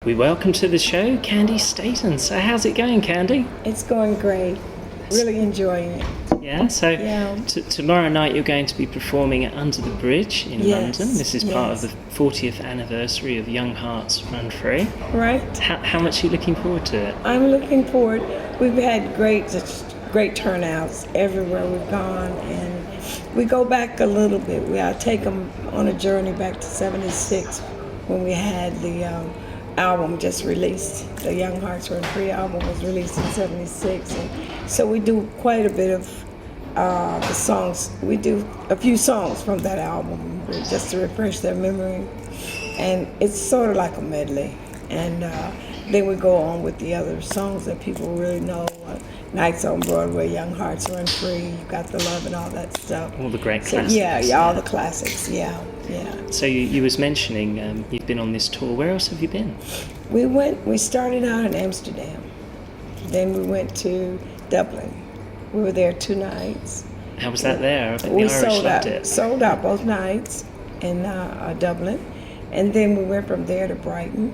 We welcome to the show Candi Staton. So how's it going, Candi? It's going great. Really enjoying it. Yeah, so tomorrow night you're going to be performing at Under the Bridge in London. This is part of the 40th anniversary of Young Hearts Run Free. Right. How much are you looking forward to it? I'm looking forward. We've had great turnouts everywhere we've gone, and we go back a little bit. I take them on a journey back to '76 when we had the album just released. The Young Hearts Run Free album was released in '76, and so we do quite a bit of the songs. We do a few songs from that album just to refresh their memory, and it's sort of like a medley. And then we go on with the other songs that people really know. Nights on Broadway, Young Hearts Run Free, You've Got the Love, and all that stuff. All the great classics. Yeah, all the classics, yeah. So you was mentioning you've been on this tour. Where else have you been? We started out in Amsterdam. Then we went to Dublin. We were there 2 nights. How was that there? I bet We the Irish loved it. sold out both nights in Dublin. And then we went from there to Brighton.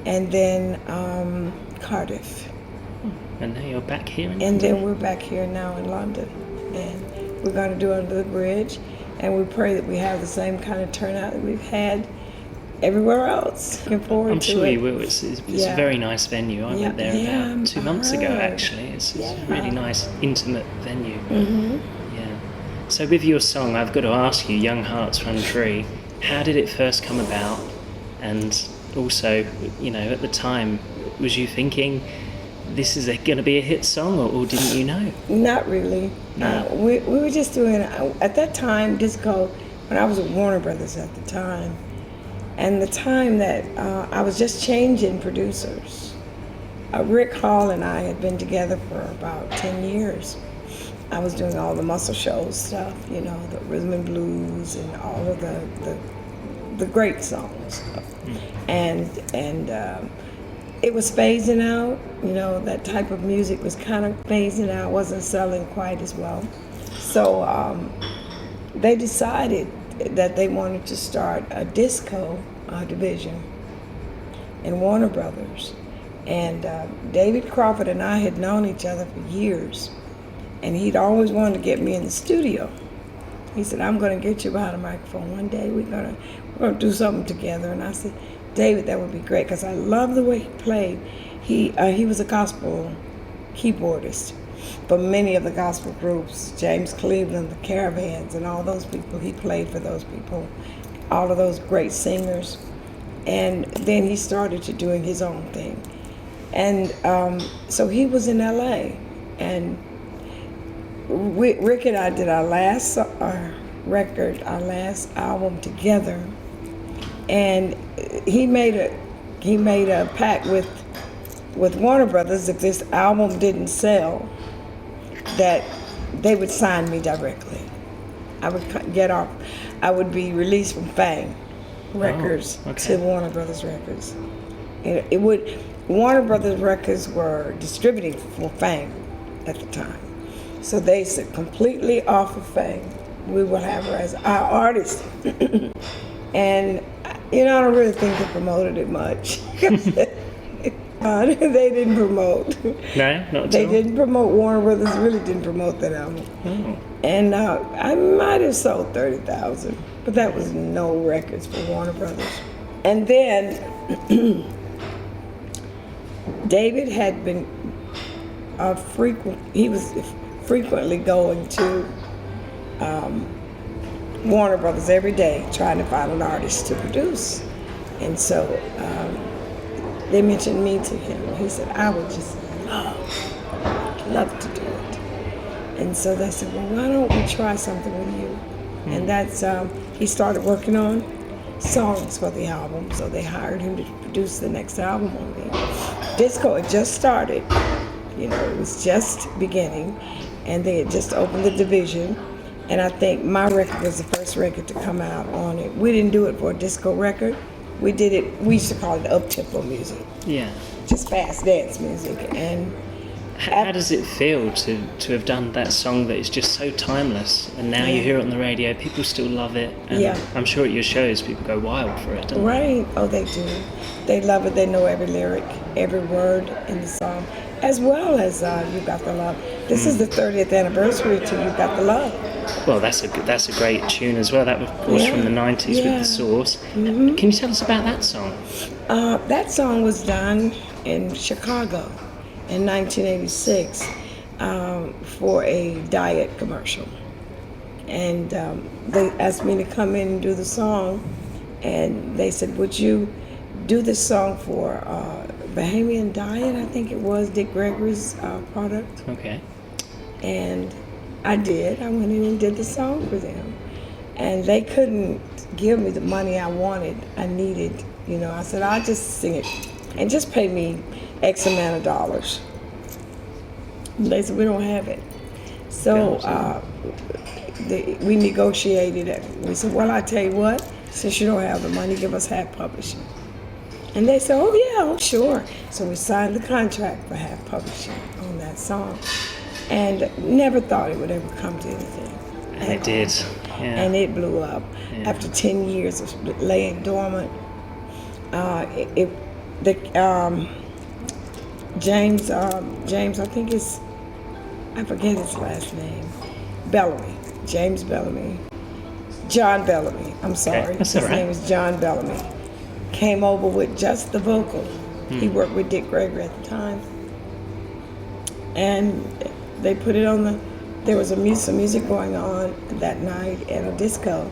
And then Cardiff. And now you're back here in And London. then we're back here now in London. And we're going to do Under the Bridge. And we pray that we have the same kind of turnout that we've had everywhere else. Looking forward I'm to sure it. you will. It's a very nice venue. I went there about 2 months ago, actually. It's a really nice, intimate venue. Mm-hmm. Yeah. So with your song, I've got to ask you, Young Hearts Run Free, how did it first come about? And also, at the time, was you thinking, this is going to be a hit song, or didn't you know? Not really. No. We were just doing, at that time, disco, when I was at Warner Brothers at the time, and the time that I was just changing producers. Rick Hall and I had been together for about 10 years. I was doing all the Muscle Shoals stuff, the rhythm and blues and all of the great songs. And it was phasing out, that type of music was kind of phasing out, wasn't selling quite as well. So they decided that they wanted to start a disco division in Warner Brothers. And David Crawford and I had known each other for years, and he'd always wanted to get me in the studio. He said, I'm going to get you behind a microphone one day. We're gonna do something together. And I said, David, that would be great, because I love the way he played. He was a gospel keyboardist for many of the gospel groups, James Cleveland, the Caravans, and all those people. He played for those people, all of those great singers. And then he started to doing his own thing. And so he was in LA, and Rick and I did our last record, our last album together. And he made a pact with Warner Brothers, if this album didn't sell, that they would sign me directly. I would be released from Fang Records to Warner Brothers Records. And Warner Brothers Records were distributing for Fang at the time. So they said, completely off of Fang, we will have her as our artist. And I don't really think they promoted it much. They didn't promote. No, not at all? They didn't promote. Warner Brothers really didn't promote that album. Oh. And I might have sold 30,000, but that was no records for Warner Brothers. And then David had been he was frequently going to Warner Brothers every day trying to find an artist to produce. And so they mentioned me to him. He said, I would just love to do it. And so they said, well, why don't we try something with you? And that's, he started working on songs for the album. So they hired him to produce the next album on me. Disco had just started. It was just beginning. And they had just opened the division. And I think my record was the first record to come out on it. We didn't do it for a disco record. We did it, we used to call it up-tempo music. Yeah. Just fast dance music. And How does it feel to have done that song that is just so timeless, and now you hear it on the radio, people still love it, and I'm sure at your shows people go wild for it, don't they? Right. Oh, they do. They love it. They know every lyric, every word in the song, as well as You Got the Love. This is the 30th anniversary to You Got the Love. Well, that's a great tune as well. That was, of course, from the 90s with The Source. Can you tell us about that song? That song was done in Chicago in 1986 for a diet commercial. And they asked me to come in and do the song. And they said, would you do this song for Bahamian Diet, I think it was, Dick Gregory's product. Okay. And I did. I went in and did the song for them. And they couldn't give me the money I wanted, I needed. I said, I'll just sing it and just pay me X amount of dollars. And they said, we don't have it. So we negotiated it. We said, well, I tell you what, since you don't have the money, give us half publishing. And they said, oh yeah, sure. So we signed the contract for half publishing on that song. And never thought it would ever come to anything. And it did. Yeah. And it blew up. Yeah. After 10 years of laying dormant, James, I think I forget his last name, Bellamy, James Bellamy, John Bellamy, I'm sorry. Okay, that's his all right. name is John Bellamy, came over with just the vocal. He worked with Dick Gregory at the time. And they put it on there was some music going on that night at a disco.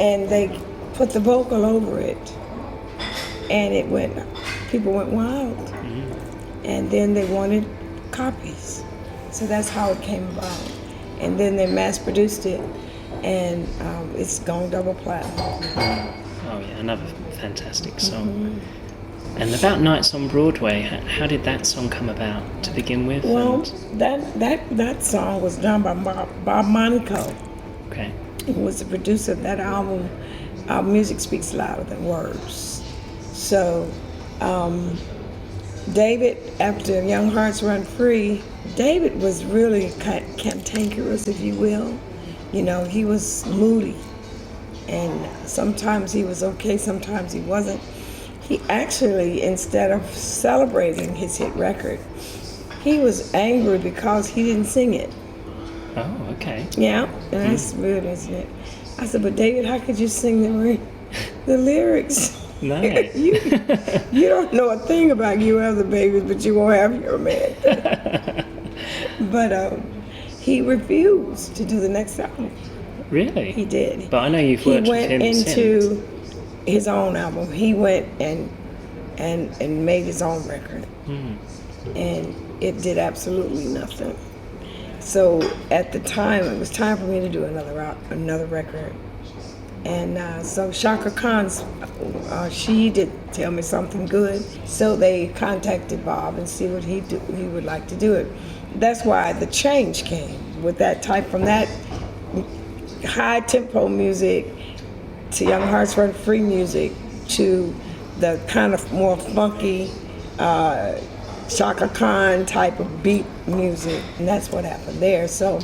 And they put the vocal over it. And people went wild. And then they wanted copies. So that's how it came about. And then they mass produced it, and it's gone double platinum. Oh yeah, another fantastic song. And about Nights on Broadway, how did that song come about to begin with? Well, that song was done by Bob Monaco. Okay. He was the producer of that album, Music Speaks Louder Than Words. So David, after Young Hearts Run Free, David was really cantankerous, if you will. He was moody. And sometimes he was okay, sometimes he wasn't. He actually, instead of celebrating his hit record, he was angry because he didn't sing it. Oh, okay. Yeah, and that's weird, isn't it? I said, but David, how could you sing the lyrics? No. you don't know a thing about You Have the Babies, but you won't have your man. But he refused to do the next album. Really? He did. But I know you've worked with him since. He went into his own album. He went and made his own record. And it did absolutely nothing. So at the time, it was time for me to do another record. And so Shaka Khan, she did tell me something good. So they contacted Bob and see what he would like to do it. That's why the change came with that type, from that high tempo music to Young Hearts Run Free music to the kind of more funky Shaka Khan type of beat music. And that's what happened there. So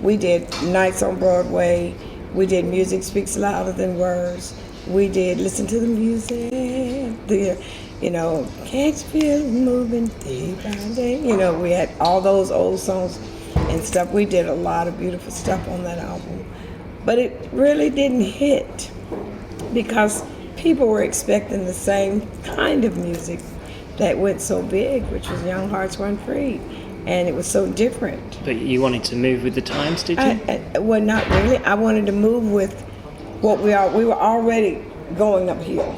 we did Nights on Broadway. We did Music Speaks Louder Than Words. We did Listen to the Music. Can't you feel it moving day by day? We had all those old songs and stuff. We did a lot of beautiful stuff on that album. But it really didn't hit because people were expecting the same kind of music that went so big, which was Young Hearts Run Free. And it was so different. But you wanted to move with the times, did you? Well, not really. I wanted to move with what we were already going uphill.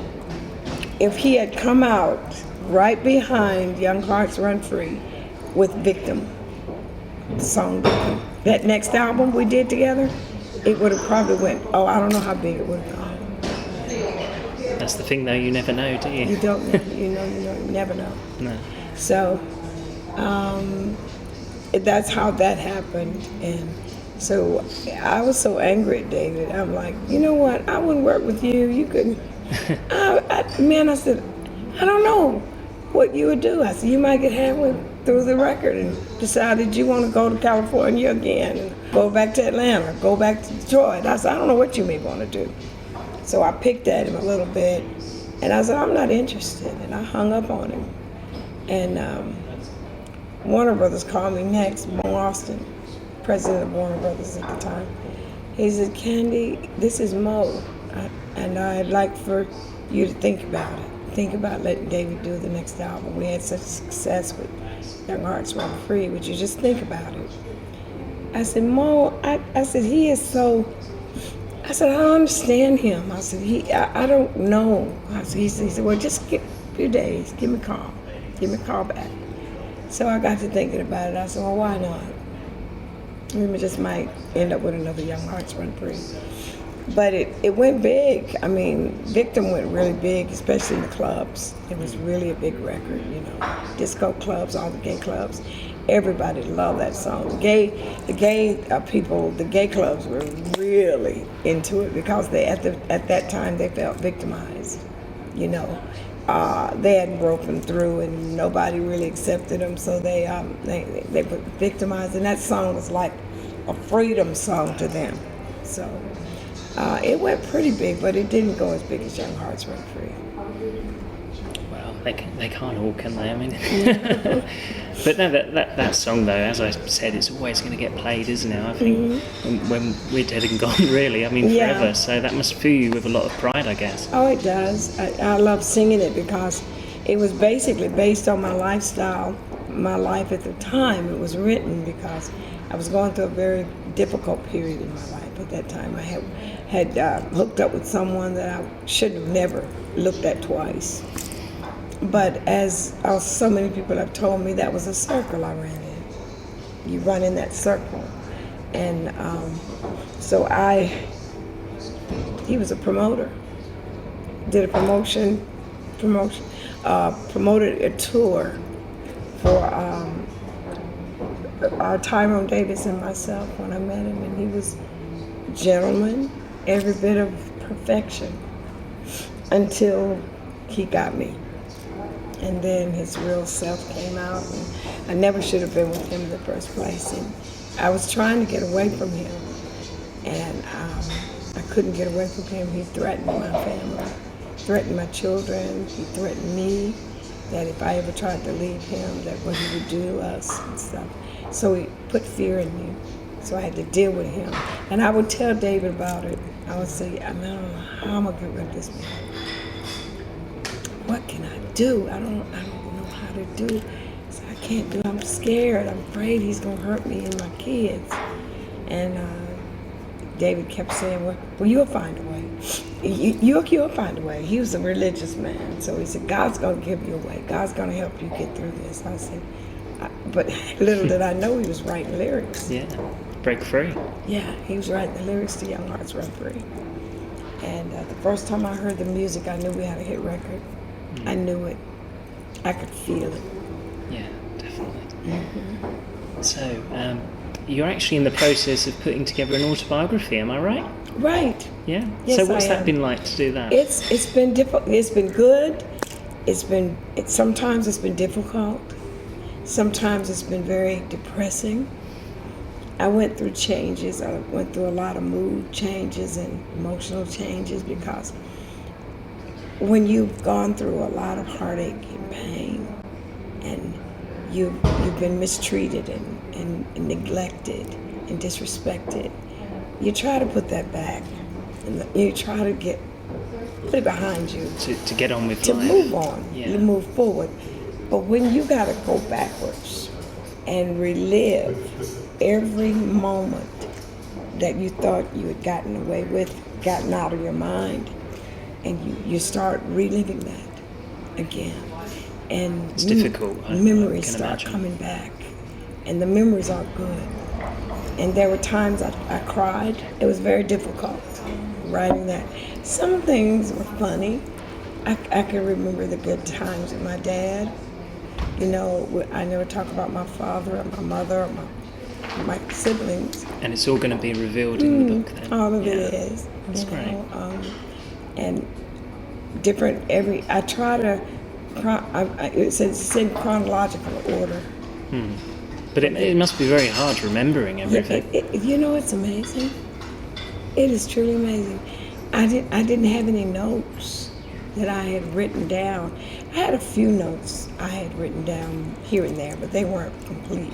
If he had come out right behind Young Hearts Run Free with Victim, the song Victim, that next album we did together, it would have probably went, I don't know how big it would have gone. That's the thing, though, you never know, do you? You don't know, you never know. No. So, that's how that happened. And so I was so angry at David. I'm like, you know what? I wouldn't work with you. You couldn't. I said, I don't know what you would do. I said, you might get halfway through the record and decided you want to go to California again, and go back to Atlanta, go back to Detroit. I said, I don't know what you may want to do. So I picked at him a little bit, and I said, I'm not interested, and I hung up on him. And Warner Brothers called me next, Mo Austin, president of Warner Brothers at the time. He said, Candi, this is Mo, and I'd like for you to think about it. Think about letting David do the next album. We had such success with Young Hearts Run Free. Would you just think about it? I said, Mo, I said, he is so, I said, I don't understand him. I said, I don't know. He said, well, just give a few days. Give me a call. Give me a call back. So I got to thinking about it. I said, well, why not? We just might end up with another Young Hearts Run Free. But it went big. I mean, Victim went really big, especially in the clubs. It was really a big record, you know. Disco clubs, all the gay clubs. Everybody loved that song. The gay people, the gay clubs were really into it because they at that time they felt victimized, you know. They had broken through and nobody really accepted them, so they were victimized, and that song was like a freedom song to them. So it went pretty big, but it didn't go as big as Young Hearts Run Free. Well, they can't all, can they? I mean, but no, that song though, as I said, it's always going to get played, isn't it? I think when we're dead and gone, really. I mean, forever. Yeah. So that must fill you with a lot of pride, I guess. Oh, it does. I love singing it because it was basically based on my lifestyle, my life at the time. It was written because I was going through a very difficult period in my life at that time. I had hooked up with someone that I should have never looked at twice. But as so many people have told me, that was a circle I ran in. You run in that circle. And so he was a promoter. Did a promoted a tour for Tyrone Davis and myself when I met him, and he was a gentleman, every bit of perfection, until he got me. And then his real self came out, and I never should have been with him in the first place. And I was trying to get away from him, and I couldn't get away from him. He threatened my family, threatened my children, he threatened me, that if I ever tried to leave him, that what he would do to us and stuff. So he put fear in me. So I had to deal with him. And I would tell David about it. I would say, I don't know how I'm gonna get rid of this man. What can I do? I don't know how to do. So I can't do it. I'm scared. I'm afraid he's gonna hurt me and my kids. And David kept saying, well, you'll find a way. You'll find a way. He was a religious man. So he said, God's gonna give you a way. God's gonna help you get through this. I said, but little did I know he was writing lyrics. Yeah, break free. Yeah, he was writing the lyrics to Young Hearts Run Free. And the first time I heard the music, I knew we had a hit record. I knew it. I could feel it. Yeah, definitely. So, you're actually in the process of putting together an autobiography, am I right? Right. Yeah. Yes, so what's that been like to do that? It's been difficult. It's been good. Sometimes it's been difficult. Sometimes it's been very depressing. I went through changes. I went through a lot of mood changes and emotional changes because when you've gone through a lot of heartache and pain, and you've been mistreated and neglected and disrespected, you try to put that back, and you try to put it behind you. To get on with life. To move on. Yeah. You move forward. But when you gotta go backwards and relive every moment that you thought you had gotten away with, gotten out of your mind, and you start reliving that again. And it's difficult. Memories start coming back, and the memories aren't good. And there were times I cried. It was very difficult writing that. Some things were funny. I can remember the good times with my dad. You know, I never talk about my father or my mother or my siblings. And it's all going to be revealed in the book then? All of it is. That's great. And different, I try to, it's in chronological order. But it must be very hard remembering everything. You know, it's amazing. It is truly amazing. I didn't have any notes that I had written down. I had a few notes I had written down here and there, but they weren't complete.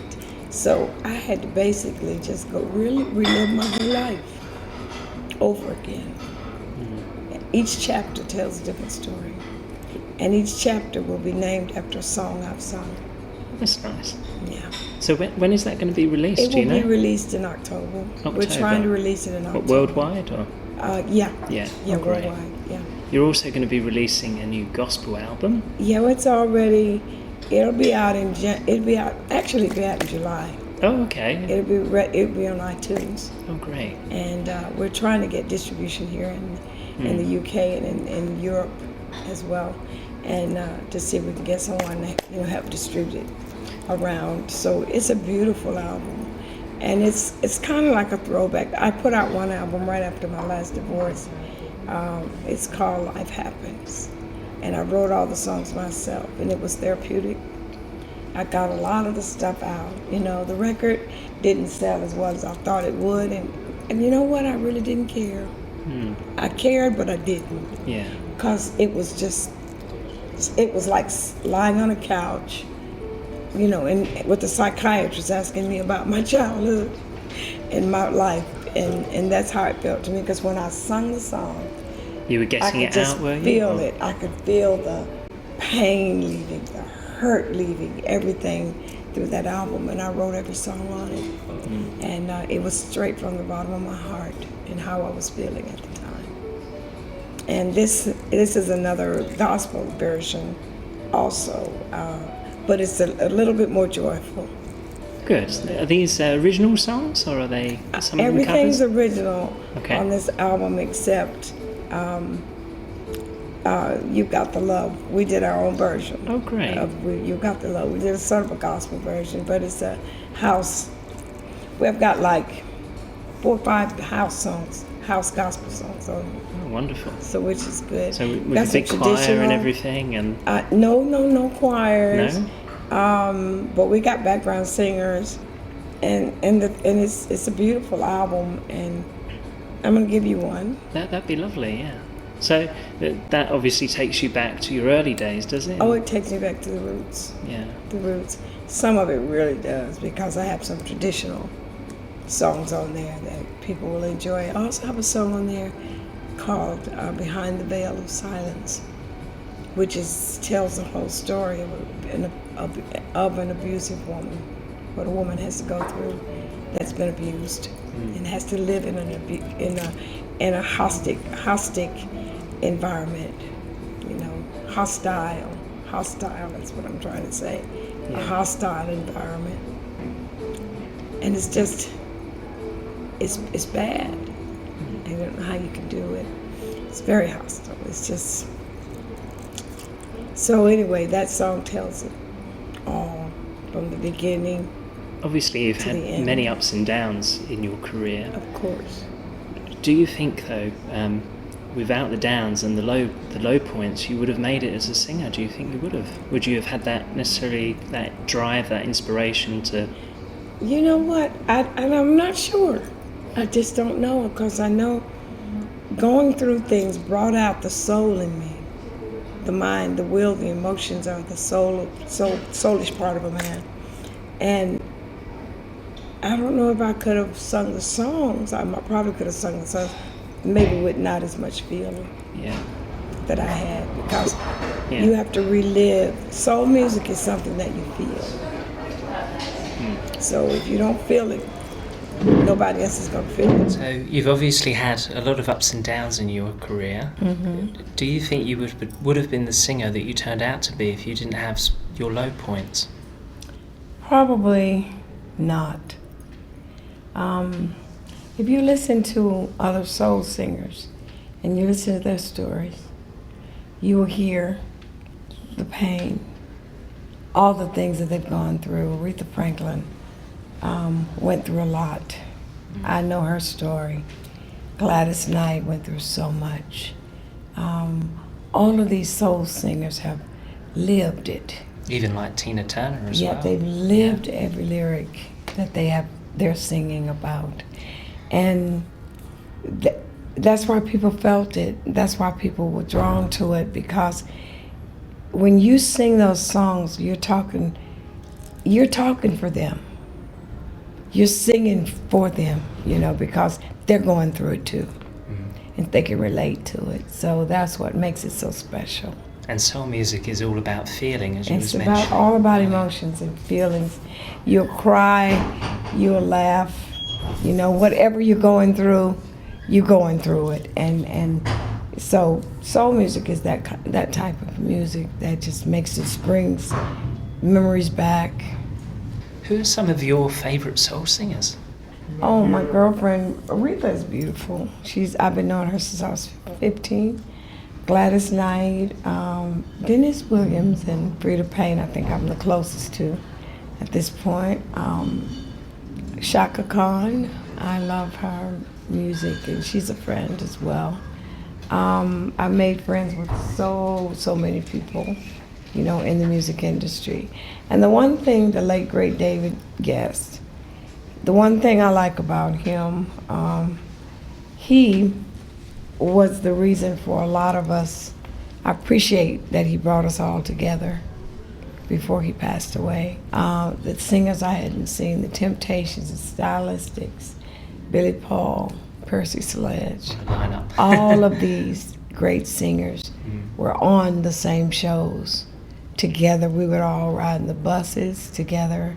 So I had to basically just go really relive my whole life over again. Each chapter tells a different story. And each chapter will be named after a song I've sung. That's nice. Yeah. So when is that going to be released? It do you will know? be released in October. We're trying to release it in October. What, worldwide or? Yeah. Yeah. Yeah, Oh, great. worldwide. Yeah. You're also going to be releasing a new gospel album. Yeah, it's already. It'll be out in. It'll be out in July. Oh, okay. It'll be on iTunes. Oh, great. And we're trying to get distribution here in the UK and in Europe as well, and to see if we can get someone that help distribute it around. So it's a beautiful album, and it's kind of like a throwback. I put out one album right after my last divorce. It's called Life Happens, and I wrote all the songs myself, and it was therapeutic. I got a lot of the stuff out. The record didn't sell as well as I thought it would, and you know what? I really didn't care. I cared, but I didn't. Yeah. Because it was like lying on a couch, and with the psychiatrist asking me about my childhood and my life, and that's how it felt to me. Because when I sung the song, you were getting it out, were you? I could feel it. I could feel the pain leaving, the hurt leaving, everything through that album, and I wrote every song on it, and it was straight from the bottom of my heart and how I was feeling at the time. And this is another gospel version also, but it's a little bit more joyful. Good. Are these original songs, or are they some Everything's covers? original Okay. on this album except You Got the Love. We did our own version. Oh, great. Of You Got the Love. We did a sort of a gospel version, but it's a house. We've got like 4 or 5 house gospel songs on it. Oh, wonderful. So which is good. So with a big choir and everything, and no choirs. No? But we got background singers, and it's a beautiful album, and I'm gonna give you one. That'd be lovely, yeah. So that obviously takes you back to your early days, does it? Oh, it takes me back to the roots. Yeah. The roots. Some of it really does, because I have some traditional songs on there that people will enjoy. I also have a song on there called Behind the Veil of Silence, which tells the whole story of an abusive woman, what a woman has to go through that's been abused and has to live in a hostile environment, hostile, that's what I'm trying to say, a hostile environment. And it's just, it's bad. I don't know how you can do it. It's very hostile. It's just, so anyway, that song tells it all from the beginning. Obviously, you've had many ups and downs in your career. Of course. Do you think, though, without the downs and the low points, you would have made it as a singer? Do you think you would have? Would you have had that drive, that inspiration to? You know what? I'm not sure. I just don't know, because I know going through things brought out the soul in me. The mind, the will, the emotions are the soulish part of a man. And I don't know if I could have sung the songs. I probably could have sung the songs, maybe with not as much feeling that I had, because you have to relive. Soul music is something that you feel. So if you don't feel it, nobody else is going to feel it. So you've obviously had a lot of ups and downs in your career. Mm-hmm. Do you think you would have been the singer that you turned out to be if you didn't have your low points? Probably not. If you listen to other soul singers and you listen to their stories, you will hear the pain, all the things that they've gone through. Aretha Franklin went through a lot. I know her story. Gladys Knight went through so much. All of these soul singers have lived it. Even like Tina Turner as Yeah, well. they've lived every lyric that they're singing about. And that's why people felt it. That's why people were drawn to it, because when you sing those songs, you're talking for them. You're singing for them, because they're going through it too. And they can relate to it. So that's what makes it so special. And soul music is all about feeling, as you was It's mentioning. all about emotions and feelings. You'll cry, you'll laugh, whatever you're going through it. And so soul music is that type of music that just brings memories back. Who are some of your favorite soul singers? Oh, my girlfriend Aretha is beautiful. I've been knowing her since I was 15. Gladys Knight, Dennis Williams, and Frida Payne, I think I'm the closest to at this point. Shaka Khan, I love her music, and she's a friend as well. I've made friends with so many people, in the music industry. And the one thing, the late, great David Guest, the one thing I like about him, he was the reason for a lot of us. I appreciate that he brought us all together before he passed away. The singers I hadn't seen, the Temptations, the Stylistics, Billy Paul, Percy Sledge, all of these great singers were on the same shows together. We would all ride in the buses together.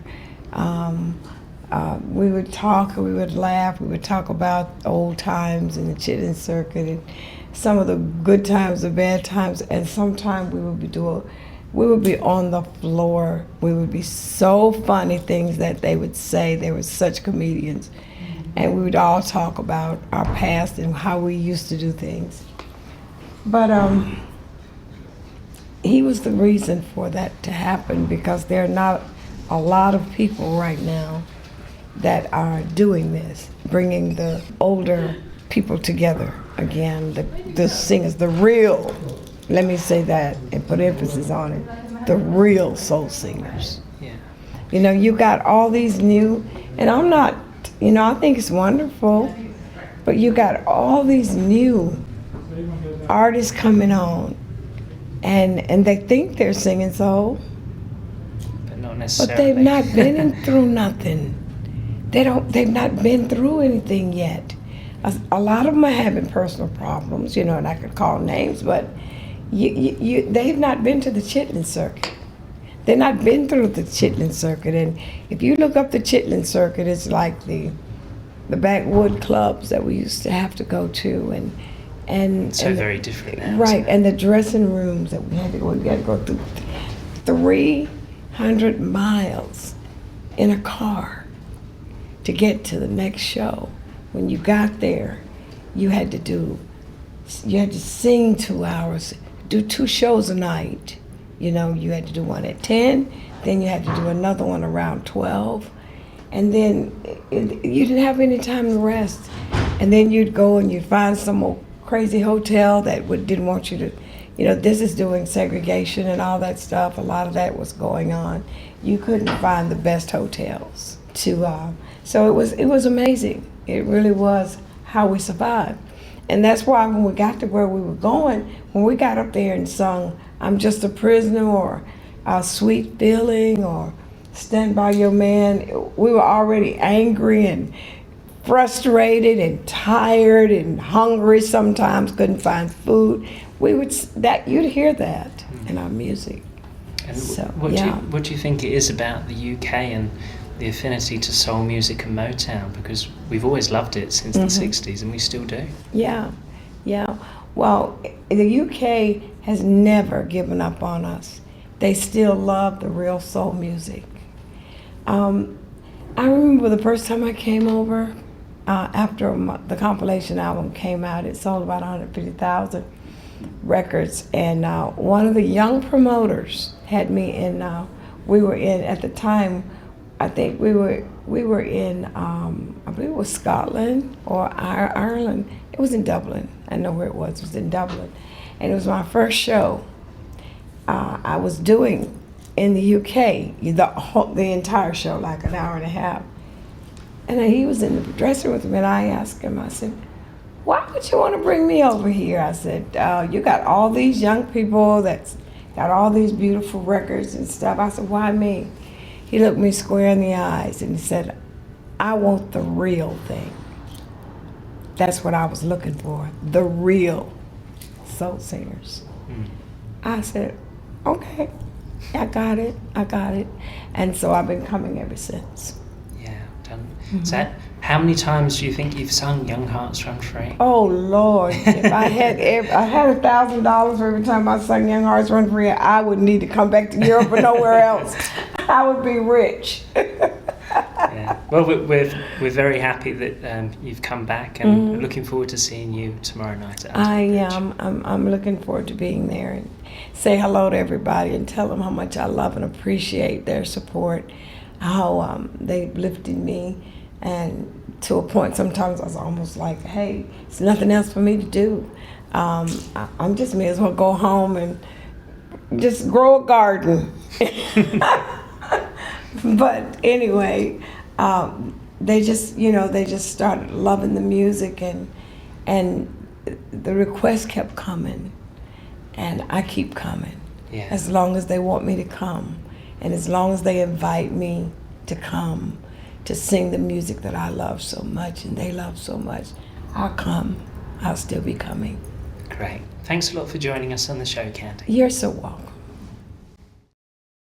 We would talk, we would laugh, we would talk about old times and the Chitlin Circuit and some of the good times, the bad times, and sometimes we would be on the floor. We would be so funny things that they would say. They were such comedians. And we would all talk about our past and how we used to do things. But he was the reason for that to happen, because there are not a lot of people right now that are doing this, bringing the older people together again, the singers, the real, let me say that and put emphasis on it, the real soul singers. Yeah. You got all these new, and I'm not, I think it's wonderful, but you got all these new artists coming on, and they think they're singing soul, but not necessarily. But they've not been through nothing. They've not been through anything yet. A lot of them are having personal problems, and I could call names, but they've not been to the Chitlin Circuit. They've not been through the Chitlin Circuit. And if you look up the Chitlin Circuit, it's like the backwood clubs that we used to have to go to, and very different now. Right, and the dressing rooms that we had to go. We had to go through 300 miles in a car to get to the next show. When you got there, you had to sing 2 hours, do 2 shows a night. You had to do one at 10, then you had to do another one around 12, and then you didn't have any time to rest. And then you'd go and you'd find some old crazy hotel that didn't want you to, this is doing segregation and all that stuff. A lot of that was going on. You couldn't find the best hotels so it was amazing. It really was how we survived. And that's why when we got to where we were going, when we got up there and sung I'm Just a Prisoner or Sweet Feeling or Stand By Your Man, we were already angry and frustrated and tired and hungry sometimes, couldn't find food. You'd hear that in our music. And so, what do you think it is about the UK and the affinity to soul music and Motown? Because we've always loved it since the 60s, and we still do. Yeah. Well, the UK has never given up on us. They still love the real soul music. I remember the first time I came over, after the compilation album came out, it sold about 150,000 records, and one of the young promoters had me in, we were in, at the time, I think we were in, I believe it was Scotland or Ireland. It was in Dublin. I know where it was in Dublin. And it was my first show. I was doing in the UK, the entire show, like an hour and a half. And then he was in the dressing room with me, and I asked him, I said, why would you want to bring me over here? I said, you got all these young people that's got all these beautiful records and stuff. I said, why me? He looked me square in the eyes and he said, I want the real thing. That's what I was looking for, the real soul singers. I said, okay, I got it. And so I've been coming ever since. Yeah, done. So how many times do you think you've sung Young Hearts Run Free? Oh Lord, if I had $1,000 for every time I sung Young Hearts Run Free, I would need to come back to Europe or nowhere else. I would be rich. Yeah. Well, we're very happy that you've come back, and looking forward to seeing you tomorrow night at I am. I'm looking forward to being there and say hello to everybody and tell them how much I love and appreciate their support, how they lifted me, and to a point sometimes I was almost like, hey, there's nothing else for me to do. I'm just may as well go home and just grow a garden. But anyway, they just started loving the music, and the requests kept coming, and I keep coming. Yeah. As long as they want me to come, and as long as they invite me to come to sing the music that I love so much and they love so much, I'll come. I'll still be coming. Great. Thanks a lot for joining us on the show, Candi. You're so welcome.